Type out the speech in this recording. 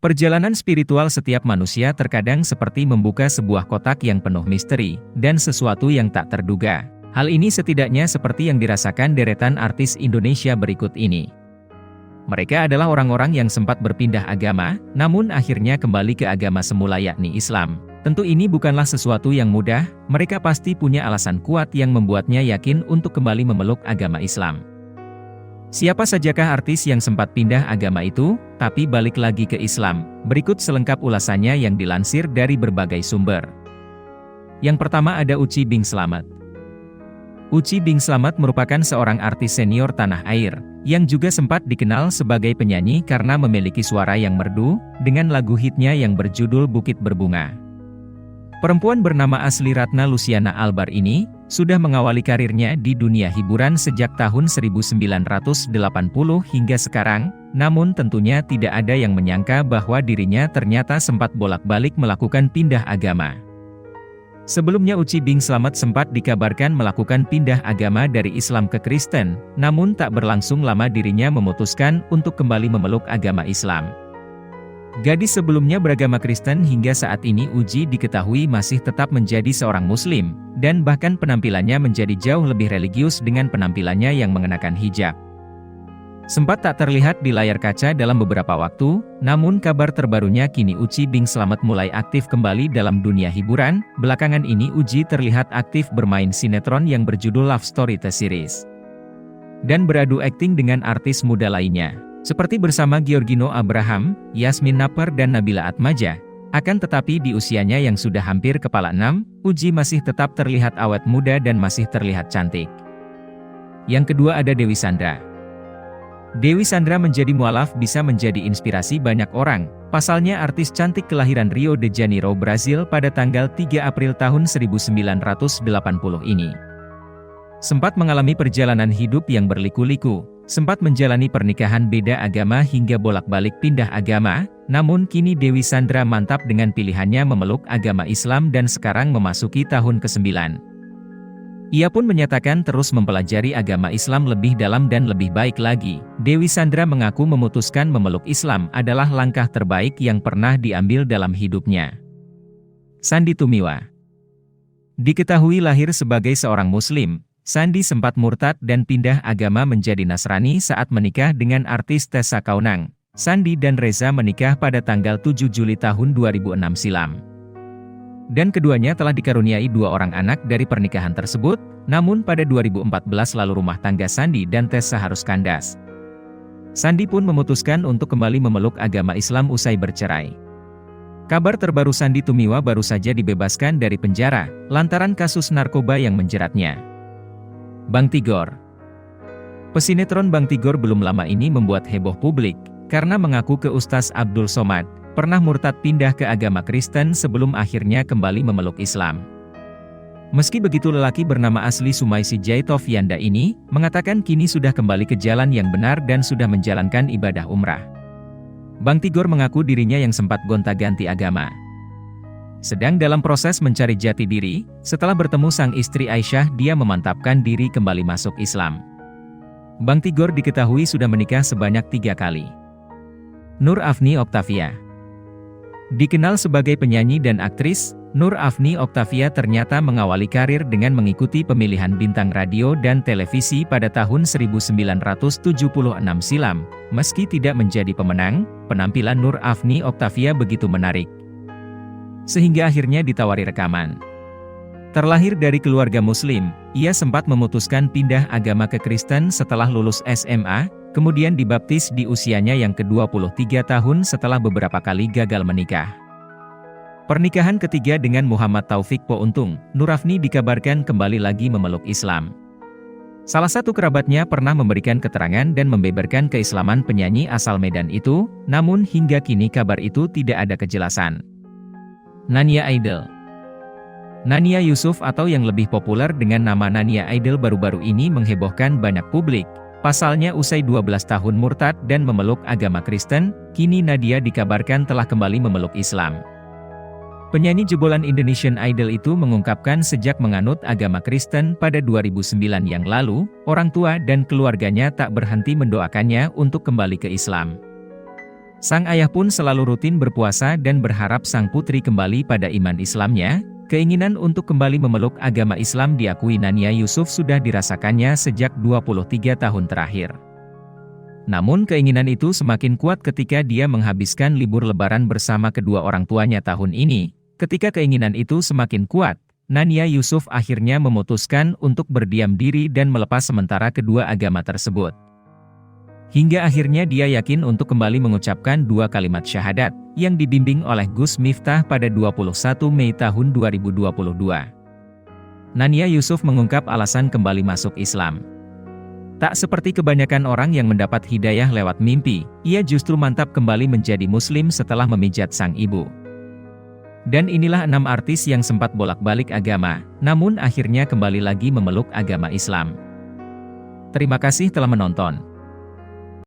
Perjalanan spiritual setiap manusia terkadang seperti membuka sebuah kotak yang penuh misteri, dan sesuatu yang tak terduga. Hal ini setidaknya seperti yang dirasakan deretan artis Indonesia berikut ini. Mereka adalah orang-orang yang sempat berpindah agama, namun akhirnya kembali ke agama semula yakni Islam. Tentu ini bukanlah sesuatu yang mudah, mereka pasti punya alasan kuat yang membuatnya yakin untuk kembali memeluk agama Islam. Siapa sajakah artis yang sempat pindah agama itu, tapi balik lagi ke Islam? Berikut selengkap ulasannya yang dilansir dari berbagai sumber. Yang pertama ada Uci Bing Slamet. Uci Bing Slamet merupakan seorang artis senior tanah air, yang juga sempat dikenal sebagai penyanyi karena memiliki suara yang merdu, dengan lagu hitnya yang berjudul Bukit Berbunga. Perempuan bernama asli Ratna Luciana Albar ini, sudah mengawali karirnya di dunia hiburan sejak tahun 1980 hingga sekarang, namun tentunya tidak ada yang menyangka bahwa dirinya ternyata sempat bolak-balik melakukan pindah agama. Sebelumnya Uci Bing Slamet sempat dikabarkan melakukan pindah agama dari Islam ke Kristen, namun tak berlangsung lama dirinya memutuskan untuk kembali memeluk agama Islam. Gadis sebelumnya beragama Kristen hingga saat ini Uci diketahui masih tetap menjadi seorang Muslim, dan bahkan penampilannya menjadi jauh lebih religius dengan penampilannya yang mengenakan hijab. Sempat tak terlihat di layar kaca dalam beberapa waktu, namun kabar terbarunya kini Uci Bing Slamet mulai aktif kembali dalam dunia hiburan. Belakangan ini Uci terlihat aktif bermain sinetron yang berjudul Love Story The Series, dan beradu akting dengan artis muda lainnya, seperti bersama Giorgino Abraham, Yasmin Napper dan Nabila Atmaja. Akan tetapi di usianya yang sudah hampir kepala 6, Uci masih tetap terlihat awet muda dan masih terlihat cantik. Yang kedua ada Dewi Sandra. Dewi Sandra menjadi mualaf bisa menjadi inspirasi banyak orang. Pasalnya artis cantik kelahiran Rio de Janeiro, Brazil pada tanggal 3 April tahun 1980 ini sempat mengalami perjalanan hidup yang berliku-liku. Sempat menjalani pernikahan beda agama hingga bolak-balik pindah agama, namun kini Dewi Sandra mantap dengan pilihannya memeluk agama Islam dan sekarang memasuki tahun ke-9. Ia pun menyatakan terus mempelajari agama Islam lebih dalam dan lebih baik lagi. Dewi Sandra mengaku memutuskan memeluk Islam adalah langkah terbaik yang pernah diambil dalam hidupnya. Sandy Tumiwa. Diketahui lahir sebagai seorang Muslim, Sandy sempat murtad dan pindah agama menjadi Nasrani saat menikah dengan artis Tessa Kaunang. Sandy dan Reza menikah pada tanggal 7 Juli tahun 2006 silam. Dan keduanya telah dikaruniai 2 orang anak dari pernikahan tersebut, namun pada 2014 lalu rumah tangga Sandy dan Tessa harus kandas. Sandy pun memutuskan untuk kembali memeluk agama Islam usai bercerai. Kabar terbaru Sandy Tumiwa baru saja dibebaskan dari penjara, lantaran kasus narkoba yang menjeratnya. Bang Tigor. Pesinetron Bang Tigor belum lama ini membuat heboh publik, karena mengaku ke Ustaz Abdul Somad, pernah murtad pindah ke agama Kristen sebelum akhirnya kembali memeluk Islam. Meski begitu lelaki bernama asli Sumaisi Jaitovianda ini, mengatakan kini sudah kembali ke jalan yang benar dan sudah menjalankan ibadah umrah. Bang Tigor mengaku dirinya yang sempat gonta-ganti agama, sedang dalam proses mencari jati diri. Setelah bertemu sang istri Aisyah, dia memantapkan diri kembali masuk Islam. Bang Tigor diketahui sudah menikah sebanyak 3 kali. Nur Afni Oktavia. Dikenal sebagai penyanyi dan aktris, Nur Afni Oktavia ternyata mengawali karir dengan mengikuti pemilihan bintang radio dan televisi pada tahun 1976 silam. Meski tidak menjadi pemenang, penampilan Nur Afni Oktavia begitu menarik, sehingga akhirnya ditawari rekaman. Terlahir dari keluarga Muslim, ia sempat memutuskan pindah agama ke Kristen setelah lulus SMA, kemudian dibaptis di usianya yang ke-23 tahun setelah beberapa kali gagal menikah. Pernikahan ketiga dengan Muhammad Taufik Pountung, Nur Afni dikabarkan kembali lagi memeluk Islam. Salah satu kerabatnya pernah memberikan keterangan dan membeberkan keislaman penyanyi asal Medan itu, namun hingga kini kabar itu tidak ada kejelasan. Nania Idol. Nania Yusuf atau yang lebih populer dengan nama Nania Idol baru-baru ini menghebohkan banyak publik. Pasalnya usai 12 tahun murtad dan memeluk agama Kristen, kini Nadia dikabarkan telah kembali memeluk Islam. Penyanyi jebolan Indonesian Idol itu mengungkapkan sejak menganut agama Kristen pada 2009 yang lalu, orang tua dan keluarganya tak berhenti mendoakannya untuk kembali ke Islam. Sang ayah pun selalu rutin berpuasa dan berharap sang putri kembali pada iman Islamnya. Keinginan untuk kembali memeluk agama Islam diakui Nania Yusuf sudah dirasakannya sejak 23 tahun terakhir. Namun keinginan itu semakin kuat ketika dia menghabiskan libur lebaran bersama kedua orang tuanya tahun ini. Ketika keinginan itu semakin kuat, Nania Yusuf akhirnya memutuskan untuk berdiam diri dan melepas sementara kedua agama tersebut. Hingga akhirnya dia yakin untuk kembali mengucapkan 2 kalimat syahadat, yang dibimbing oleh Gus Miftah pada 21 Mei tahun 2022. Nania Yusuf mengungkap alasan kembali masuk Islam. Tak seperti kebanyakan orang yang mendapat hidayah lewat mimpi, ia justru mantap kembali menjadi muslim setelah memijat sang ibu. Dan inilah 6 artis yang sempat bolak-balik agama, namun akhirnya kembali lagi memeluk agama Islam. Terima kasih telah menonton.